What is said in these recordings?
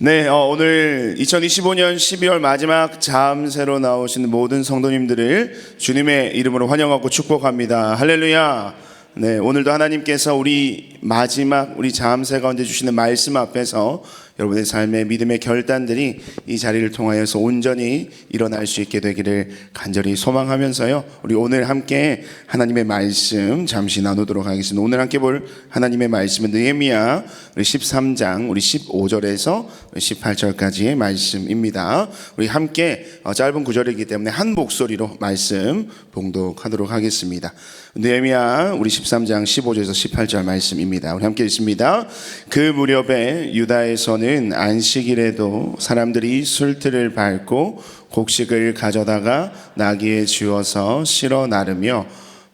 네, 오늘 2025년 12월 마지막 잠새로 나오신 모든 성도님들을 주님의 이름으로 환영하고 축복합니다. 할렐루야. 네, 오늘도 하나님께서 우리 마지막 우리 잠새 가운데 주시는 말씀 앞에서 여러분의 삶의 믿음의 결단들이 이 자리를 통하여서 온전히 일어날 수 있게 되기를 간절히 소망하면서요, 우리 오늘 함께 하나님의 말씀 잠시 나누도록 하겠습니다. 오늘 함께 볼 하나님의 말씀은 느헤미야 우리 13장 우리 15절에서 18절까지의 말씀입니다. 우리 함께 짧은 구절이기 때문에 한 목소리로 말씀 봉독하도록 하겠습니다. 느헤미야 우리 13장 15절에서 18절 말씀입니다. 우리 함께 읽습니다. 그 무렵에 유다에서는 안식일에도 사람들이 술틀을 밟고 곡식을 가져다가 나귀에 쥐어서 실어 나르며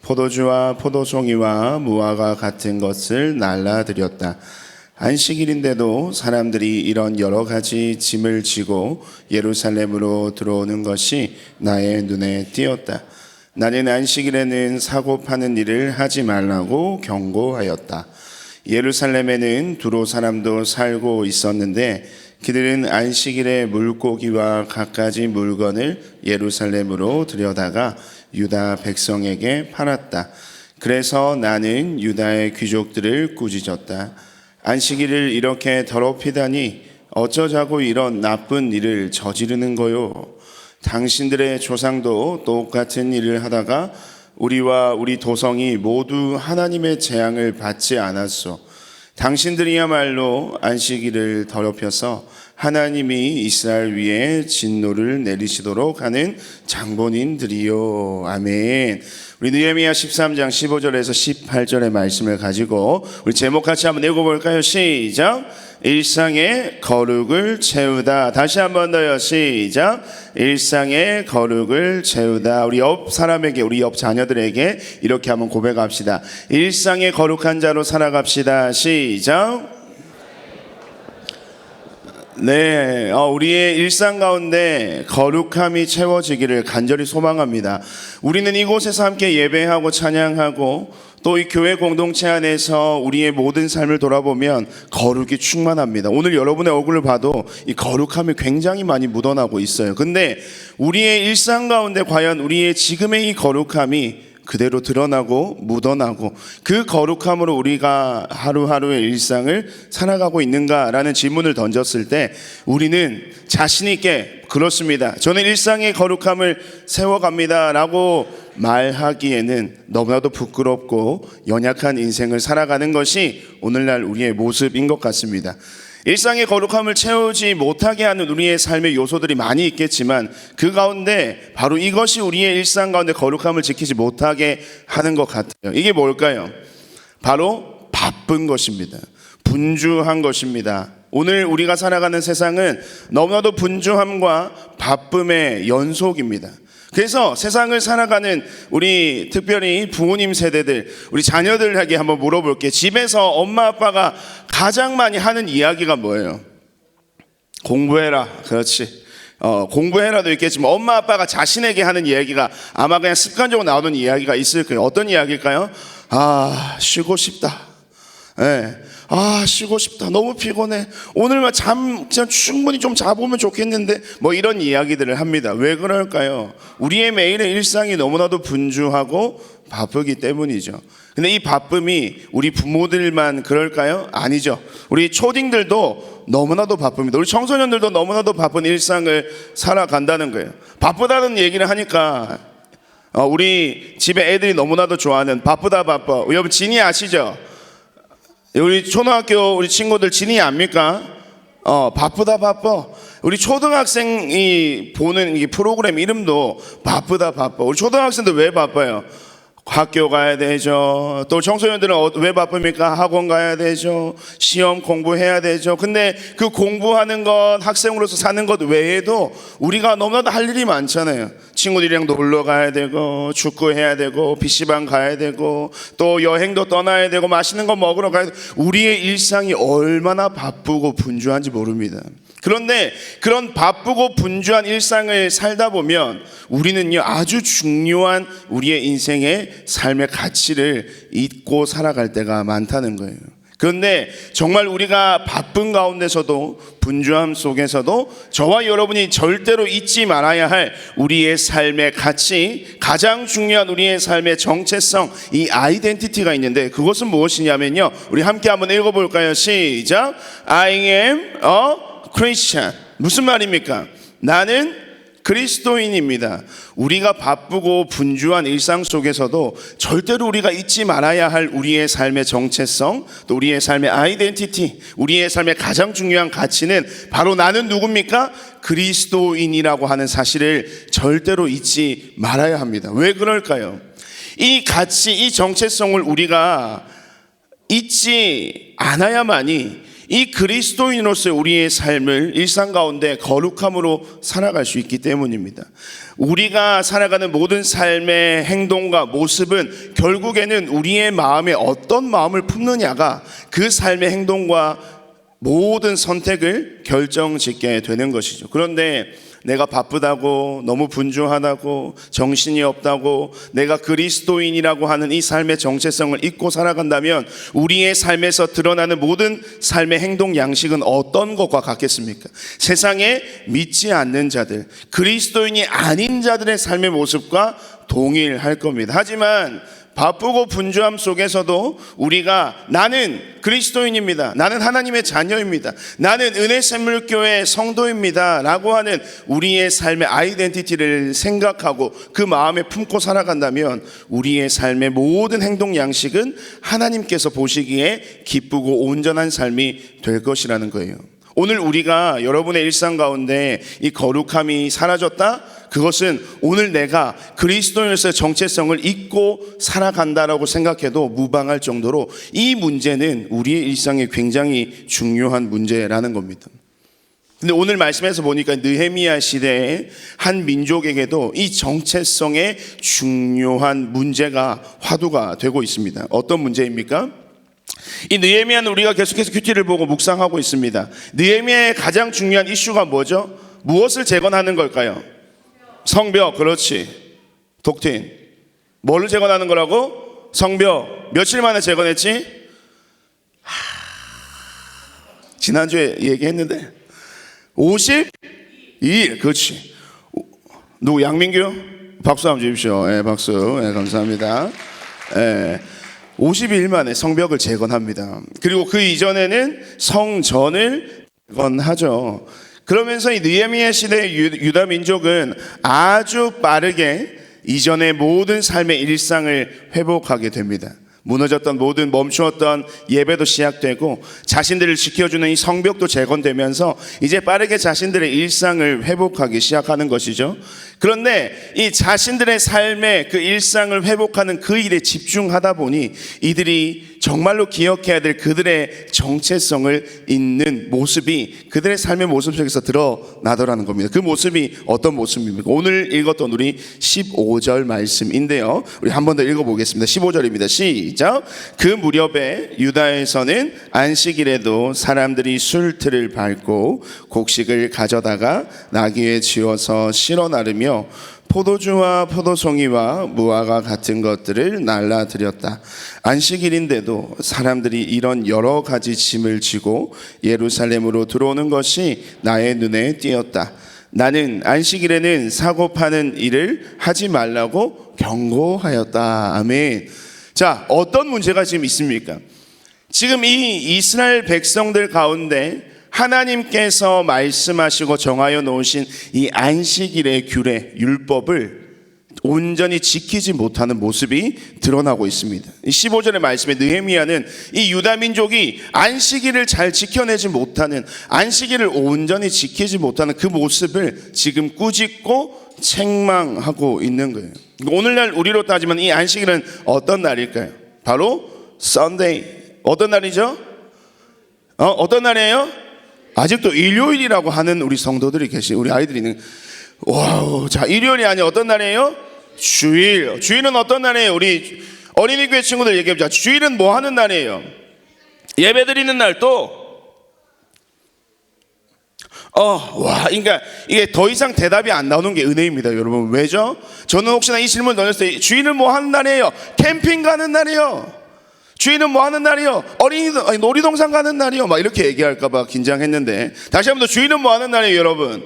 포도주와 포도송이와 무화과 같은 것을 날라드렸다. 안식일인데도 사람들이 이런 여러 가지 짐을 지고 예루살렘으로 들어오는 것이 나의 눈에 띄었다. 나는 안식일에는 사고 파는 일을 하지 말라고 경고하였다. 예루살렘에는 두로 사람도 살고 있었는데 그들은 안식일에 물고기와 갖가지 물건을 예루살렘으로 들여다가 유다 백성에게 팔았다. 그래서 나는 유다의 귀족들을 꾸짖었다. 안식일을 이렇게 더럽히다니 어쩌자고 이런 나쁜 일을 저지르는 거요. 당신들의 조상도 똑같은 일을 하다가 우리와 우리 도성이 모두 하나님의 재앙을 받지 않았소. 당신들이야말로 안식일을 더럽혀서 하나님이 이스라엘 위에 진노를 내리시도록 하는 장본인들이요. 아멘. 우리 느헤미야 13장 15절에서 18절의 말씀을 가지고 우리 제목 같이 한번 읽어볼까요? 시작. 일상의 거룩을 채우다. 다시 한번 더요. 시작. 일상의 거룩을 채우다. 우리 옆 사람에게, 우리 옆 자녀들에게 이렇게 한번 고백합시다. 일상의 거룩한 자로 살아갑시다. 시작. 네, 우리의 일상 가운데 거룩함이 채워지기를 간절히 소망합니다. 우리는 이곳에서 함께 예배하고 찬양하고 또 이 교회 공동체 안에서 우리의 모든 삶을 돌아보면 거룩이 충만합니다. 오늘 여러분의 얼굴을 봐도 이 거룩함이 굉장히 많이 묻어나고 있어요. 근데 우리의 일상 가운데 과연 우리의 지금의 이 거룩함이 그대로 드러나고 묻어나고 그 거룩함으로 우리가 하루하루의 일상을 살아가고 있는가라는 질문을 던졌을 때 우리는 자신 있게 그렇습니다, 저는 일상의 거룩함을 세워갑니다 라고 말하기에는 너무나도 부끄럽고 연약한 인생을 살아가는 것이 오늘날 우리의 모습인 것 같습니다. 일상의 거룩함을 채우지 못하게 하는 우리의 삶의 요소들이 많이 있겠지만 그 가운데 바로 이것이 우리의 일상 가운데 거룩함을 지키지 못하게 하는 것 같아요. 이게 뭘까요? 바로 바쁜 것입니다. 분주한 것입니다. 오늘 우리가 살아가는 세상은 너무나도 분주함과 바쁨의 연속입니다. 그래서 세상을 살아가는 우리 특별히 부모님 세대들, 우리 자녀들에게 한번 물어볼게요. 집에서 엄마 아빠가 가장 많이 하는 이야기가 뭐예요? 공부해라. 그렇지. 공부해라도 있겠지만 엄마 아빠가 자신에게 하는 이야기가 아마 그냥 습관적으로 나오는 이야기가 있을 거예요. 어떤 이야기일까요? 쉬고 싶다. 네. 쉬고 싶다. 너무 피곤해. 오늘만 그냥 충분히 좀 자보면 좋겠는데 뭐 이런 이야기들을 합니다. 왜 그럴까요? 우리의 매일의 일상이 너무나도 분주하고 바쁘기 때문이죠. 근데 이 바쁨이 우리 부모들만 그럴까요? 아니죠. 우리 초딩들도 너무나도 바쁩니다. 우리 청소년들도 너무나도 바쁜 일상을 살아간다는 거예요. 바쁘다는 얘기를 하니까 우리 집에 애들이 너무나도 좋아하는 바쁘다 바빠. 여러분 진이 아시죠? 우리 초등학교 우리 친구들 진이 압니까? 바쁘다 바빠. 우리 초등학생이 보는 이 프로그램 이름도 바쁘다 바빠. 우리 초등학생들 왜 바빠요? 학교 가야 되죠. 또 청소년들은 왜 바쁩니까? 학원 가야 되죠. 시험 공부해야 되죠. 근데 그 공부하는 것, 학생으로서 사는 것 외에도 우리가 너무나도 할 일이 많잖아요. 친구들이랑도 놀러 가야 되고, 축구해야 되고, PC방 가야 되고, 또 여행도 떠나야 되고, 맛있는 거 먹으러 가야 되고. 우리의 일상이 얼마나 바쁘고 분주한지 모릅니다. 그런데 그런 바쁘고 분주한 일상을 살다 보면 우리는요, 아주 중요한 우리의 인생의 삶의 가치를 잊고 살아갈 때가 많다는 거예요. 그런데 정말 우리가 바쁜 가운데서도 분주함 속에서도 저와 여러분이 절대로 잊지 말아야 할 우리의 삶의 가치, 가장 중요한 우리의 삶의 정체성, 이 아이덴티티가 있는데 그것은 무엇이냐면요, 우리 함께 한번 읽어볼까요? 시작. I am a Christian. 무슨 말입니까? 나는 그리스도인입니다. 우리가 바쁘고 분주한 일상 속에서도 절대로 우리가 잊지 말아야 할 우리의 삶의 정체성, 또 우리의 삶의 아이덴티티, 우리의 삶의 가장 중요한 가치는 바로 나는 누굽니까? 그리스도인이라고 하는 사실을 절대로 잊지 말아야 합니다. 왜 그럴까요? 이 가치, 이 정체성을 우리가 잊지 않아야만이 이 그리스도인으로서의 우리의 삶을 일상 가운데 거룩함으로 살아갈 수 있기 때문입니다. 우리가 살아가는 모든 삶의 행동과 모습은 결국에는 우리의 마음에 어떤 마음을 품느냐가 그 삶의 행동과 모든 선택을 결정짓게 되는 것이죠. 그런데 내가 바쁘다고, 너무 분주하다고, 정신이 없다고, 내가 그리스도인이라고 하는 이 삶의 정체성을 잊고 살아간다면 우리의 삶에서 드러나는 모든 삶의 행동 양식은 어떤 것과 같겠습니까? 세상에 믿지 않는 자들, 그리스도인이 아닌 자들의 삶의 모습과 동일할 겁니다. 하지만 바쁘고 분주함 속에서도 우리가 나는 그리스도인입니다, 나는 하나님의 자녀입니다, 나는 은혜샘물교회 성도입니다 라고 하는 우리의 삶의 아이덴티티를 생각하고 그 마음에 품고 살아간다면 우리의 삶의 모든 행동 양식은 하나님께서 보시기에 기쁘고 온전한 삶이 될 것이라는 거예요. 오늘 우리가 여러분의 일상 가운데 이 거룩함이 사라졌다? 그것은 오늘 내가 그리스도인으로서의 정체성을 잊고 살아간다라고 생각해도 무방할 정도로 이 문제는 우리의 일상에 굉장히 중요한 문제라는 겁니다. 근데 오늘 말씀에서 보니까 느헤미야 시대의 한 민족에게도 이 정체성의 중요한 문제가 화두가 되고 있습니다. 어떤 문제입니까? 이 느헤미야는 우리가 계속해서 큐티를 보고 묵상하고 있습니다. 느헤미야의 가장 중요한 이슈가 뭐죠? 무엇을 재건하는 걸까요? 성벽, 그렇지. 독tin. 뭐를 재건하는 거라고? 성벽. 며칠 만에 재건했지? 지난주에 얘기했는데 52일. 그렇지. 누구? 양민규? 박수 한번 주십시오. 예, 박수. 예, 감사합니다. 예. 52일 만에 성벽을 재건합니다. 그리고 그 이전에는 성전을 재건하죠. 그러면서 이 느헤미야 시대의 유다 민족은 아주 빠르게 이전의 모든 삶의 일상을 회복하게 됩니다. 무너졌던 모든 멈추었던 예배도 시작되고 자신들을 지켜주는 이 성벽도 재건되면서 이제 빠르게 자신들의 일상을 회복하기 시작하는 것이죠. 그런데 이 자신들의 삶의 그 일상을 회복하는 그 일에 집중하다 보니 이들이 정말로 기억해야 될 그들의 정체성을 잇는 모습이 그들의 삶의 모습 속에서 드러나더라는 겁니다. 그 모습이 어떤 모습입니까? 오늘 읽었던 우리 15절 말씀인데요, 우리 한 번 더 읽어보겠습니다. 15절입니다. 시작. 그 무렵에 유다에서는 안식일에도 사람들이 술틀을 밟고 곡식을 가져다가 나귀에 지어서 실어 나르며 포도주와 포도송이와 무화과 같은 것들을 날라드렸다. 안식일인데도 사람들이 이런 여러 가지 짐을 지고 예루살렘으로 들어오는 것이 나의 눈에 띄었다. 나는 안식일에는 사고 파는 일을 하지 말라고 경고하였다. 아멘. 자, 어떤 문제가 지금 있습니까? 지금 이 이스라엘 백성들 가운데 하나님께서 말씀하시고 정하여 놓으신 이 안식일의 규례, 율법을 온전히 지키지 못하는 모습이 드러나고 있습니다. 15절의 말씀에 느헤미야는 이 유다 민족이 안식일을 잘 지켜내지 못하는, 안식일을 온전히 지키지 못하는 그 모습을 지금 꾸짖고 책망하고 있는 거예요. 오늘날 우리로 따지면 이 안식일은 어떤 날일까요? 바로 Sunday. 어떤 날이죠? 어떤 날이에요? 아직도 일요일이라고 하는 우리 성도들이 우리 아이들이 있는. 와우. 자, 일요일이 아니라 어떤 날이에요? 주일. 주일은 어떤 날이에요? 우리 어린이교회 친구들 얘기해보자. 주일은 뭐 하는 날이에요? 예배 드리는 날. 또 그러니까 이게 더 이상 대답이 안 나오는 게 은혜입니다, 여러분. 왜죠? 저는 혹시나 이 질문 던졌을 때 주일은 뭐 하는 날이에요? 캠핑 가는 날이에요. 주일은 뭐 하는 날이요? 놀이동산 가는 날이요? 막 이렇게 얘기할까봐 긴장했는데, 다시 한번 더, 주일은 뭐 하는 날이에요, 여러분?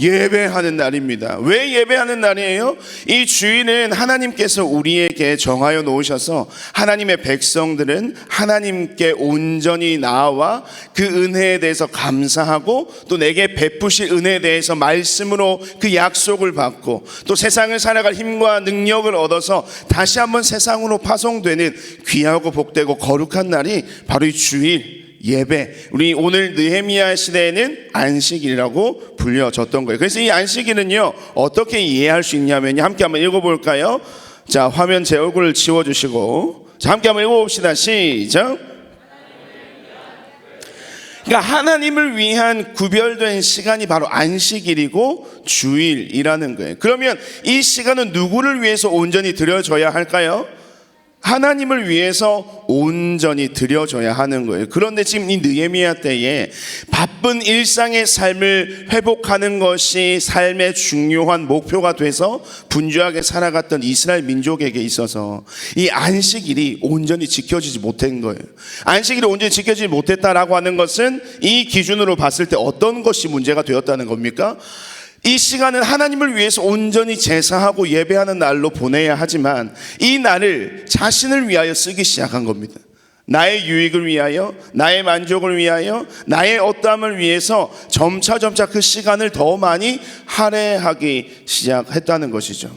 예배하는 날입니다. 왜 예배하는 날이에요? 이 주일은 하나님께서 우리에게 정하여 놓으셔서 하나님의 백성들은 하나님께 온전히 나아와 그 은혜에 대해서 감사하고 또 내게 베푸실 은혜에 대해서 말씀으로 그 약속을 받고 또 세상을 살아갈 힘과 능력을 얻어서 다시 한번 세상으로 파송되는 귀하고 복되고 거룩한 날이 바로 이 주일 예배, 우리 오늘 느헤미야 시대에는 안식일이라고 불려졌던 거예요. 그래서 이 안식일은요, 어떻게 이해할 수 있냐면요, 함께 한번 읽어볼까요? 자, 화면 제 얼굴을 지워주시고, 자, 함께 한번 읽어봅시다. 시작. 그러니까 하나님을 위한 구별된 시간이 바로 안식일이고 주일이라는 거예요. 그러면 이 시간은 누구를 위해서 온전히 드려져야 할까요? 하나님을 위해서 온전히 드려져야 하는 거예요. 그런데 지금 이 느헤미야 때에 바쁜 일상의 삶을 회복하는 것이 삶의 중요한 목표가 돼서 분주하게 살아갔던 이스라엘 민족에게 있어서 이 안식일이 온전히 지켜지지 못한 거예요. 안식일이 온전히 지켜지지 못했다라고 하는 것은 이 기준으로 봤을 때 어떤 것이 문제가 되었다는 겁니까? 이 시간은 하나님을 위해서 온전히 제사하고 예배하는 날로 보내야 하지만 이 날을 자신을 위하여 쓰기 시작한 겁니다. 나의 유익을 위하여, 나의 만족을 위하여, 나의 어떠함을 위해서 점차 그 시간을 더 많이 할애하기 시작했다는 것이죠.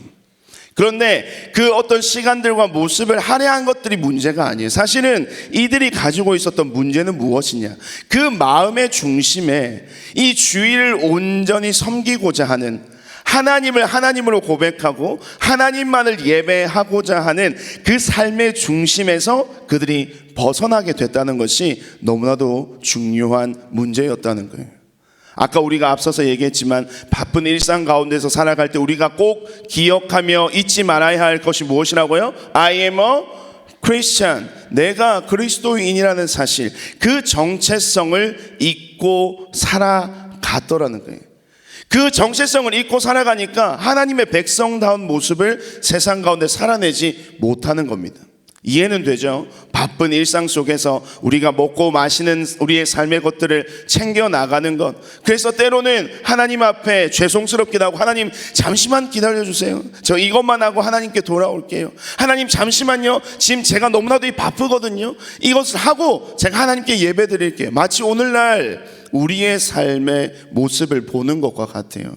그런데 그 어떤 시간들과 모습을 할애한 것들이 문제가 아니에요. 사실은 이들이 가지고 있었던 문제는 무엇이냐, 그 마음의 중심에 이 주일을 온전히 섬기고자 하는, 하나님을 하나님으로 고백하고 하나님만을 예배하고자 하는 그 삶의 중심에서 그들이 벗어나게 됐다는 것이 너무나도 중요한 문제였다는 거예요. 아까 우리가 앞서서 얘기했지만 바쁜 일상 가운데서 살아갈 때 우리가 꼭 기억하며 잊지 말아야 할 것이 무엇이라고요? I am a Christian. 내가 그리스도인이라는 사실, 그 정체성을 잊고 살아갔더라는 거예요. 그 정체성을 잊고 살아가니까 하나님의 백성다운 모습을 세상 가운데 살아내지 못하는 겁니다. 이해는 되죠? 바쁜 일상 속에서 우리가 먹고 마시는 우리의 삶의 것들을 챙겨 나가는 것, 그래서 때로는 하나님 앞에 죄송스럽기도 하고, 하나님 잠시만 기다려주세요, 저 이것만 하고 하나님께 돌아올게요, 하나님 잠시만요, 지금 제가 너무나도 바쁘거든요, 이것을 하고 제가 하나님께 예배 드릴게요. 마치 오늘날 우리의 삶의 모습을 보는 것과 같아요.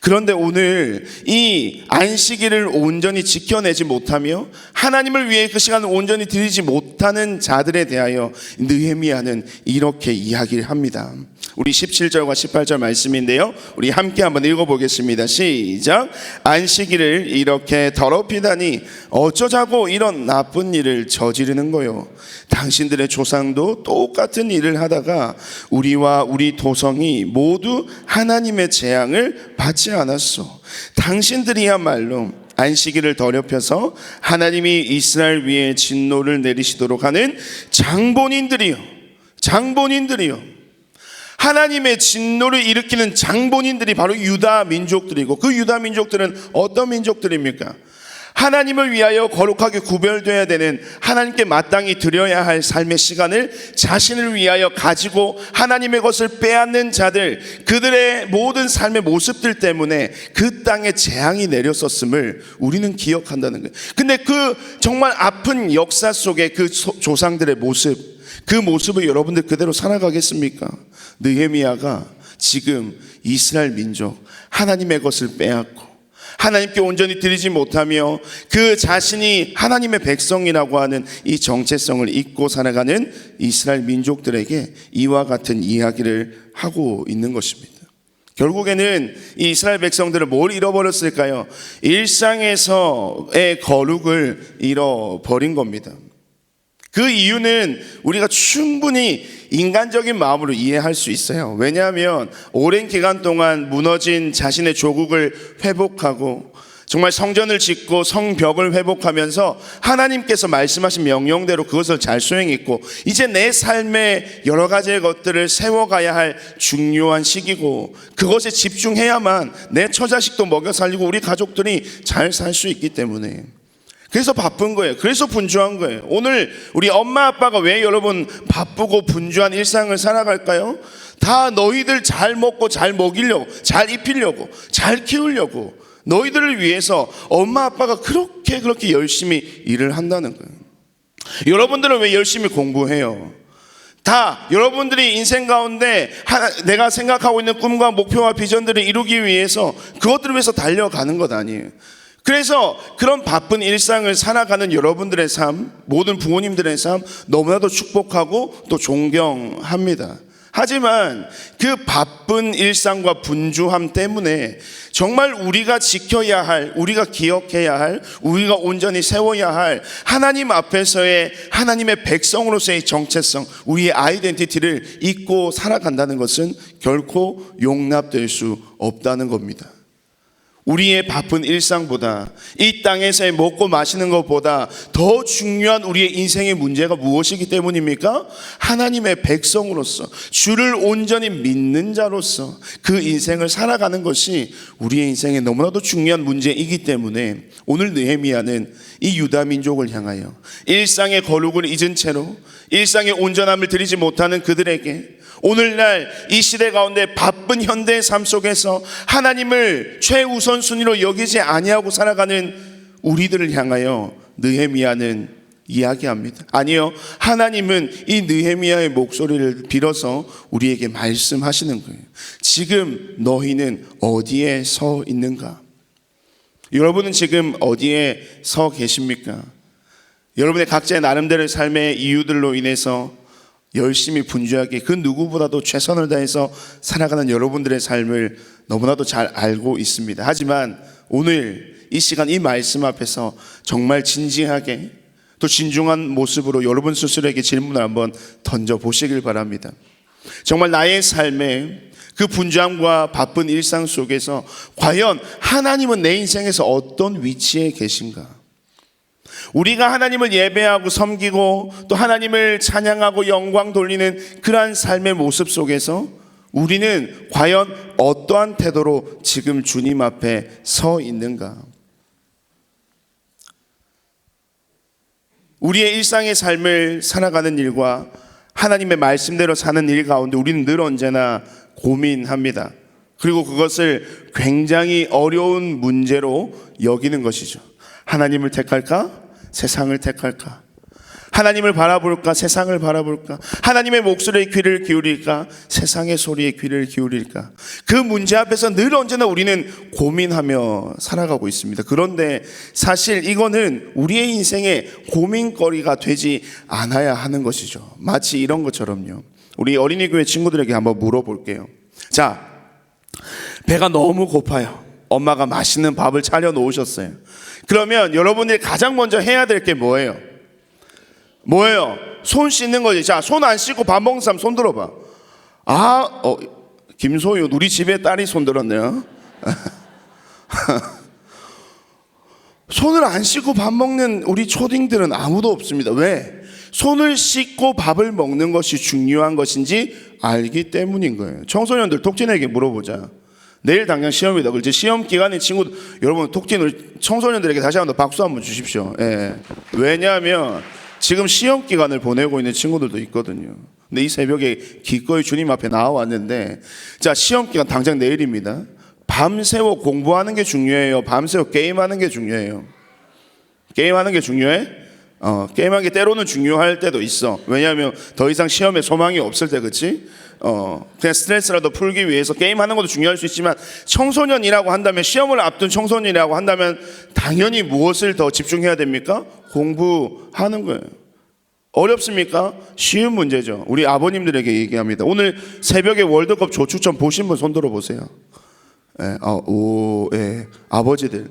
그런데 오늘 이 안식일을 온전히 지켜내지 못하며 하나님을 위해 그 시간을 온전히 드리지 못하는 자들에 대하여 느헤미야는 이렇게 이야기를 합니다. 우리 17절과 18절 말씀인데요, 우리 함께 한번 읽어보겠습니다. 시작. 안식일을 이렇게 더럽히다니 어쩌자고 이런 나쁜 일을 저지르는 거요. 당신들의 조상도 똑같은 일을 하다가 우리와 우리 도성이 모두 하나님의 재앙을 받지 않았소. 당신들이야말로 안식일을 더럽혀서 하나님이 이스라엘 위에 진노를 내리시도록 하는 장본인들이요. 하나님의 진노를 일으키는 장본인들이 바로 유다 민족들이고, 그 유다 민족들은 어떤 민족들입니까? 하나님을 위하여 거룩하게 구별되어야 되는, 하나님께 마땅히 드려야 할 삶의 시간을 자신을 위하여 가지고 하나님의 것을 빼앗는 자들, 그들의 모든 삶의 모습들 때문에 그 땅에 재앙이 내렸었음을 우리는 기억한다는 거예요. 근데 그 정말 아픈 역사 속에 그 조상들의 모습, 그 모습을 여러분들 그대로 살아가겠습니까? 느헤미야가 지금 이스라엘 민족, 하나님의 것을 빼앗고 하나님께 온전히 드리지 못하며 그 자신이 하나님의 백성이라고 하는 이 정체성을 잊고 살아가는 이스라엘 민족들에게 이와 같은 이야기를 하고 있는 것입니다. 결국에는 이 이스라엘 백성들은 뭘 잃어버렸을까요? 일상에서의 거룩을 잃어버린 겁니다. 그 이유는 우리가 충분히 인간적인 마음으로 이해할 수 있어요. 왜냐하면 오랜 기간 동안 무너진 자신의 조국을 회복하고 정말 성전을 짓고 성벽을 회복하면서 하나님께서 말씀하신 명령대로 그것을 잘 수행했고, 이제 내 삶의 여러 가지의 것들을 세워가야 할 중요한 시기고, 그것에 집중해야만 내 처자식도 먹여 살리고 우리 가족들이 잘 살 수 있기 때문에, 그래서 바쁜 거예요. 그래서 분주한 거예요. 오늘 우리 엄마 아빠가 왜 여러분 바쁘고 분주한 일상을 살아갈까요? 다 너희들 잘 먹고 잘 먹이려고, 잘 입히려고, 잘 키우려고, 너희들을 위해서 엄마 아빠가 그렇게 열심히 일을 한다는 거예요. 여러분들은 왜 열심히 공부해요? 다 여러분들이 인생 가운데 내가 생각하고 있는 꿈과 목표와 비전들을 이루기 위해서, 그것들을 위해서 달려가는 것 아니에요. 그래서 그런 바쁜 일상을 살아가는 여러분들의 삶, 모든 부모님들의 삶 너무나도 축복하고 또 존경합니다. 하지만 그 바쁜 일상과 분주함 때문에 정말 우리가 지켜야 할, 우리가 기억해야 할, 우리가 온전히 세워야 할 하나님 앞에서의 하나님의 백성으로서의 정체성, 우리의 아이덴티티를 잊고 살아간다는 것은 결코 용납될 수 없다는 겁니다. 우리의 바쁜 일상보다, 이 땅에서의 먹고 마시는 것보다 더 중요한 우리의 인생의 문제가 무엇이기 때문입니까? 하나님의 백성으로서, 주를 온전히 믿는 자로서 그 인생을 살아가는 것이 우리의 인생에 너무나도 중요한 문제이기 때문에 오늘 느헤미야는 이 유다 민족을 향하여 일상의 거룩을 잊은 채로 일상의 온전함을 드리지 못하는 그들에게 오늘날 이 시대 가운데 바쁜 현대의 삶 속에서 하나님을 최우선순위로 여기지 아니하고 살아가는 우리들을 향하여 느헤미야는 이야기합니다. 아니요, 하나님은 이 느헤미야의 목소리를 빌어서 우리에게 말씀하시는 거예요. 지금 너희는 어디에 서 있는가? 여러분은 지금 어디에 서 계십니까? 여러분의 각자의 나름대로의 삶의 이유들로 인해서 열심히 분주하게 그 누구보다도 최선을 다해서 살아가는 여러분들의 삶을 너무나도 잘 알고 있습니다. 하지만 오늘 이 시간 이 말씀 앞에서 정말 진지하게 또 진중한 모습으로 여러분 스스로에게 질문을 한번 던져보시길 바랍니다. 정말 나의 삶에 그 분주함과 바쁜 일상 속에서 과연 하나님은 내 인생에서 어떤 위치에 계신가? 우리가 하나님을 예배하고 섬기고 또 하나님을 찬양하고 영광 돌리는 그러한 삶의 모습 속에서 우리는 과연 어떠한 태도로 지금 주님 앞에 서 있는가? 우리의 일상의 삶을 살아가는 일과 하나님의 말씀대로 사는 일 가운데 우리는 늘 언제나 고민합니다. 그리고 그것을 굉장히 어려운 문제로 여기는 것이죠. 하나님을 택할까? 세상을 택할까? 하나님을 바라볼까? 세상을 바라볼까? 하나님의 목소리에 귀를 기울일까? 세상의 소리에 귀를 기울일까? 그 문제 앞에서 늘 언제나 우리는 고민하며 살아가고 있습니다. 그런데 사실 이거는 우리의 인생의 고민거리가 되지 않아야 하는 것이죠. 마치 이런 것처럼요. 우리 어린이 교회 친구들에게 한번 물어볼게요. 자, 배가 너무 고파요. 엄마가 맛있는 밥을 차려 놓으셨어요. 그러면 여러분들이 가장 먼저 해야 될 게 뭐예요? 뭐예요? 손 씻는 거지. 자, 손 안 씻고 밥 먹는 사람 손 들어봐. 김소윤, 우리 집에 딸이 손 들었네요. 손을 안 씻고 밥 먹는 우리 초딩들은 아무도 없습니다. 왜? 손을 씻고 밥을 먹는 것이 중요한 것인지 알기 때문인 거예요. 청소년들, 톡진에게 물어보자. 내일 당장 시험이다. 그렇지? 시험 기간인 친구들, 여러분 톡진을 청소년들에게 다시 한번 박수 한번 주십시오. 예. 왜냐하면 지금 시험 기간을 보내고 있는 친구들도 있거든요. 근데 이 새벽에 기꺼이 주님 앞에 나와왔는데, 자, 시험 기간 당장 내일입니다. 밤새워 공부하는 게 중요해요? 밤새워 게임하는 게 중요해요? 게임하는 게 중요해? 게임하는 게 때로는 중요할 때도 있어. 왜냐하면 더 이상 시험에 소망이 없을 때, 그렇지? 그냥 스트레스라도 풀기 위해서 게임하는 것도 중요할 수 있지만, 청소년이라고 한다면, 시험을 앞둔 청소년이라고 한다면 당연히 무엇을 더 집중해야 됩니까? 공부하는 거예요. 어렵습니까? 쉬운 문제죠. 우리 아버님들에게 얘기합니다. 오늘 새벽에 월드컵 조축전 보신 분 손 들어보세요. 예, 예. 아버지들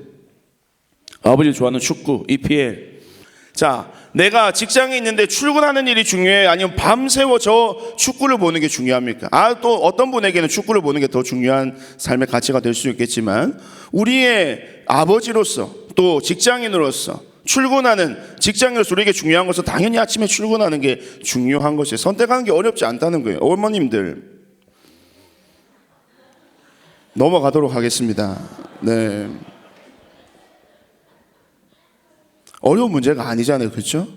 좋아하는 축구, EPL. 자, 내가 직장에 있는데 출근하는 일이 중요해? 아니면 밤새워 저 축구를 보는 게 중요합니까? 또 어떤 분에게는 축구를 보는 게 더 중요한 삶의 가치가 될 수 있겠지만, 우리의 아버지로서 또 직장인으로서 출근하는 직장인으로서 우리에게 중요한 것은 당연히 아침에 출근하는 게 중요한 것이에요. 선택하는 게 어렵지 않다는 거예요. 어머님들 넘어가도록 하겠습니다. 네. 어려운 문제가 아니잖아요. 그렇죠?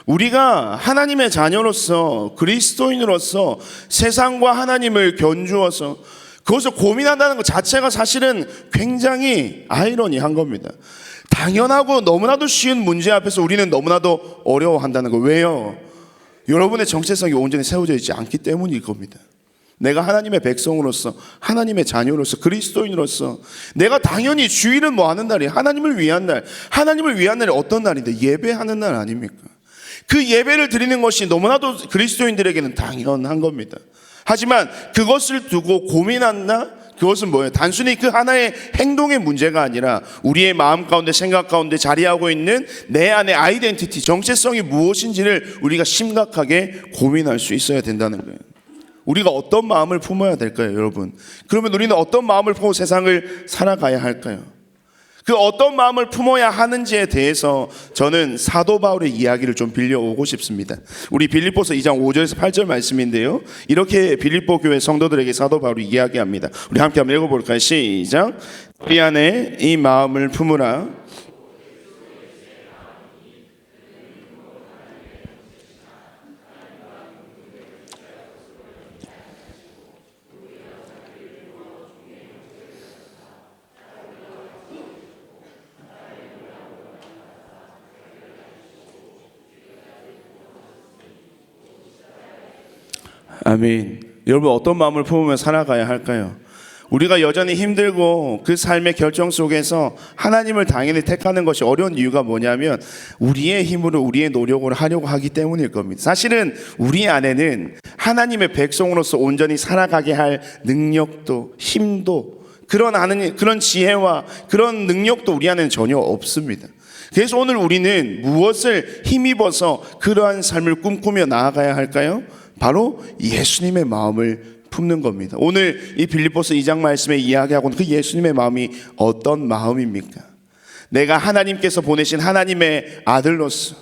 우리가 하나님의 자녀로서 그리스도인으로서 세상과 하나님을 견주어서 그것을 고민한다는 것 자체가 사실은 굉장히 아이러니한 겁니다. 당연하고 너무나도 쉬운 문제 앞에서 우리는 너무나도 어려워한다는 거. 왜요? 여러분의 정체성이 온전히 세워져 있지 않기 때문일 겁니다. 내가 하나님의 백성으로서 하나님의 자녀로서 그리스도인으로서 내가 당연히 주일은 뭐 하는 날이에요? 하나님을 위한 날. 하나님을 위한 날이 어떤 날인데? 예배하는 날 아닙니까? 그 예배를 드리는 것이 너무나도 그리스도인들에게는 당연한 겁니다. 하지만 그것을 두고 고민한다? 그것은 뭐예요? 단순히 그 하나의 행동의 문제가 아니라 우리의 마음 가운데 생각 가운데 자리하고 있는 내 안의 아이덴티티, 정체성이 무엇인지를 우리가 심각하게 고민할 수 있어야 된다는 거예요. 우리가 어떤 마음을 품어야 될까요, 여러분? 그러면 우리는 어떤 마음을 품고 세상을 살아가야 할까요? 그 어떤 마음을 품어야 하는지에 대해서 저는 사도 바울의 이야기를 좀 빌려오고 싶습니다. 우리 빌립보서 2장 5절에서 8절 말씀인데요, 이렇게 빌립보 교회 성도들에게 사도 바울이 이야기합니다. 우리 함께 한번 읽어볼까요? 시작. 우리 안에 이 마음을 품으라. 아멘. 여러분, 어떤 마음을 품으며 살아가야 할까요? 우리가 여전히 힘들고 그 삶의 결정 속에서 하나님을 당연히 택하는 것이 어려운 이유가 뭐냐면 우리의 힘으로 우리의 노력으로 하려고 하기 때문일 겁니다. 사실은 우리 안에는 하나님의 백성으로서 온전히 살아가게 할 능력도 힘도 그런 지혜와 그런 능력도 우리 안에는 전혀 없습니다. 그래서 오늘 우리는 무엇을 힘입어서 그러한 삶을 꿈꾸며 나아가야 할까요? 바로 예수님의 마음을 품는 겁니다. 오늘 이 빌립보서 2장 말씀에 이야기하고는 그 예수님의 마음이 어떤 마음입니까? 내가 하나님께서 보내신 하나님의 아들로서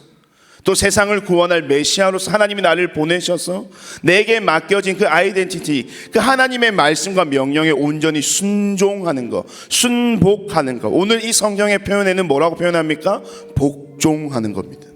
또 세상을 구원할 메시아로서 하나님이 나를 보내셔서 내게 맡겨진 그 아이덴티티, 그 하나님의 말씀과 명령에 온전히 순종하는 것, 순복하는 것. 오늘 이 성경의 표현에는 뭐라고 표현합니까? 복종하는 겁니다.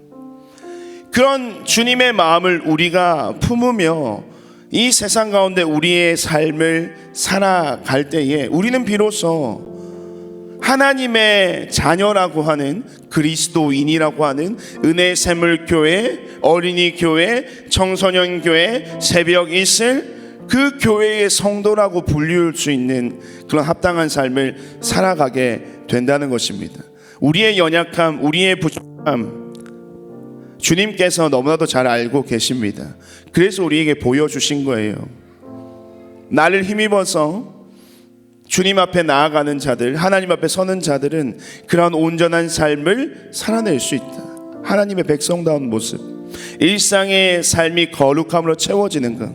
그런 주님의 마음을 우리가 품으며 이 세상 가운데 우리의 삶을 살아갈 때에 우리는 비로소 하나님의 자녀라고 하는 그리스도인이라고 하는 은혜샘물교회, 어린이교회, 청소년교회, 새벽 이슬 그 교회의 성도라고 불릴 수 있는 그런 합당한 삶을 살아가게 된다는 것입니다. 우리의 연약함, 우리의 부족함 주님께서 너무나도 잘 알고 계십니다. 그래서 우리에게 보여주신 거예요. 나를 힘입어서 주님 앞에 나아가는 자들, 하나님 앞에 서는 자들은 그런 온전한 삶을 살아낼 수 있다. 하나님의 백성다운 모습, 일상의 삶이 거룩함으로 채워지는 것.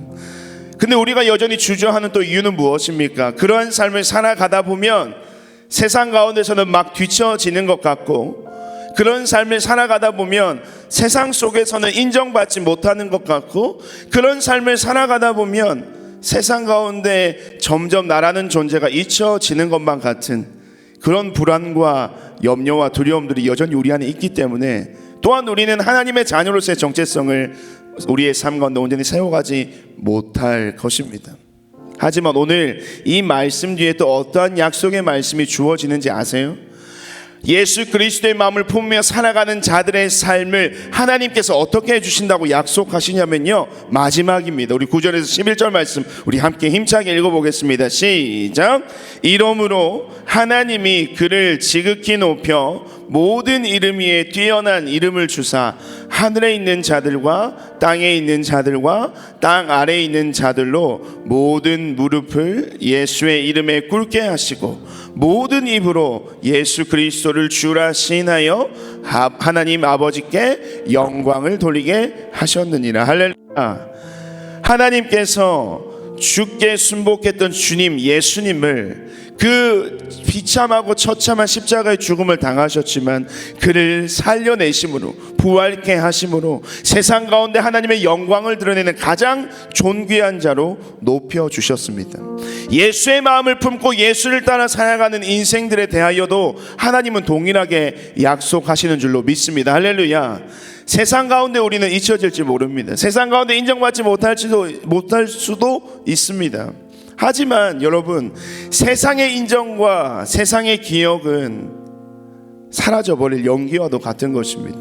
근데 우리가 여전히 주저하는 또 이유는 무엇입니까? 그러한 삶을 살아가다 보면 세상 가운데서는 막 뒤처지는 것 같고, 그런 삶을 살아가다 보면 세상 속에서는 인정받지 못하는 것 같고, 그런 삶을 살아가다 보면 세상 가운데 점점 나라는 존재가 잊혀지는 것만 같은 그런 불안과 염려와 두려움들이 여전히 우리 안에 있기 때문에, 또한 우리는 하나님의 자녀로서의 정체성을 우리의 삶 가운데 온전히 세워가지 못할 것입니다. 하지만 오늘 이 말씀 뒤에 또 어떠한 약속의 말씀이 주어지는지 아세요? 예수 그리스도의 마음을 품으며 살아가는 자들의 삶을 하나님께서 어떻게 해주신다고 약속하시냐면요, 마지막입니다. 우리 9절에서 11절 말씀 우리 함께 힘차게 읽어보겠습니다. 시작. 이러므로 하나님이 그를 지극히 높여 모든 이름 위에 뛰어난 이름을 주사 하늘에 있는 자들과 땅에 있는 자들과 땅 아래에 있는 자들로 모든 무릎을 예수의 이름에 꿇게 하시고 모든 입으로 예수 그리스도를 주라 시인하여 하나님 아버지께 영광을 돌리게 하셨느니라. 할렐루야. 하나님께서 죽게 순복했던 주님 예수님을 그 비참하고 처참한 십자가의 죽음을 당하셨지만 그를 살려내심으로 부활케 하심으로 세상 가운데 하나님의 영광을 드러내는 가장 존귀한 자로 높여주셨습니다. 예수의 마음을 품고 예수를 따라 살아가는 인생들에 대하여도 하나님은 동일하게 약속하시는 줄로 믿습니다. 할렐루야. 세상 가운데 우리는 잊혀질지 모릅니다. 세상 가운데 인정받지 못할 수도 있습니다. 하지만 여러분, 세상의 인정과 세상의 기억은 사라져버릴 연기와도 같은 것입니다.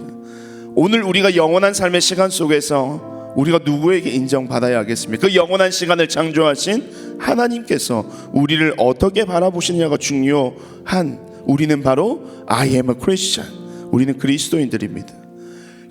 오늘 우리가 영원한 삶의 시간 속에서 우리가 누구에게 인정받아야 하겠습니까? 그 영원한 시간을 창조하신 하나님께서 우리를 어떻게 바라보시느냐가 중요한, 우리는 바로 I am a Christian, 우리는 그리스도인들입니다.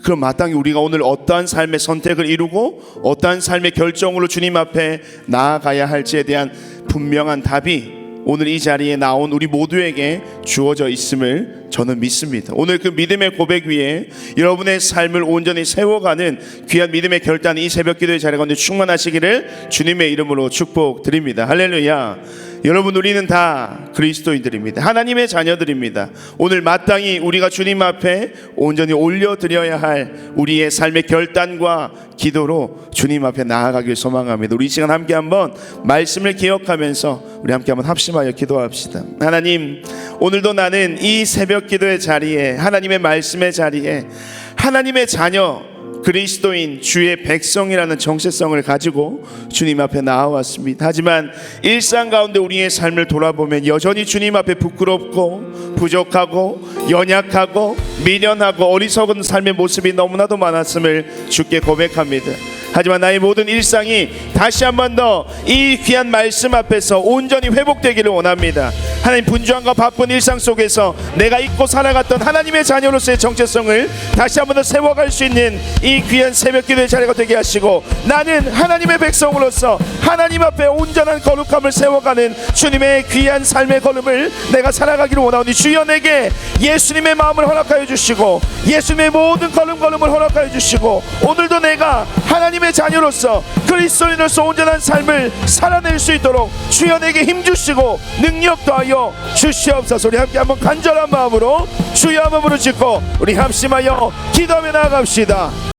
그럼 마땅히 우리가 오늘 어떠한 삶의 선택을 이루고 어떠한 삶의 결정으로 주님 앞에 나아가야 할지에 대한 분명한 답이 오늘 이 자리에 나온 우리 모두에게 주어져 있음을 저는 믿습니다. 오늘 그 믿음의 고백 위에 여러분의 삶을 온전히 세워가는 귀한 믿음의 결단, 이 새벽기도의 자리 가운데 충만하시기를 주님의 이름으로 축복드립니다. 할렐루야. 여러분, 우리는 다 그리스도인들입니다. 하나님의 자녀들입니다. 오늘 마땅히 우리가 주님 앞에 온전히 올려드려야 할 우리의 삶의 결단과 기도로 주님 앞에 나아가길 소망합니다. 우리 이 시간 함께 한번 말씀을 기억하면서 우리 함께 한번 합심하여 기도합시다. 하나님, 오늘도 나는 이 새벽 기도의 자리에, 하나님의 말씀의 자리에 하나님의 자녀 그리스도인 주의 백성이라는 정체성을 가지고 주님 앞에 나아왔습니다. 하지만 일상 가운데 우리의 삶을 돌아보면 여전히 주님 앞에 부끄럽고 부족하고 연약하고 미련하고 어리석은 삶의 모습이 너무나도 많았음을 주께 고백합니다. 하지만 나의 모든 일상이 다시 한 번 더 이 귀한 말씀 앞에서 온전히 회복되기를 원합니다. 하나님, 분주함과 바쁜 일상 속에서 내가 잊고 살아갔던 하나님의 자녀로서의 정체성을 다시 한 번 더 세워갈 수 있는 이 귀한 새벽 기도의 자리가 되게 하시고, 나는 하나님의 백성으로서 하나님 앞에 온전한 거룩함을 세워가는 주님의 귀한 삶의 걸음을 내가 살아가기를 원하오니 주여 내게 예수님의 마음을 허락하여 주시고 예수님의 모든 걸음을 허락하여 주시고, 오늘도 내가 하나님의 자녀로서 그리스도인으로서 온전한 삶을 살아낼 수 있도록 주여 내게 힘주시고 능력 더하여 주시옵소서. 우리 함께 한번 간절한 마음으로 주여 한번 부르짖고 우리 합심하여 기도하며 나아갑시다.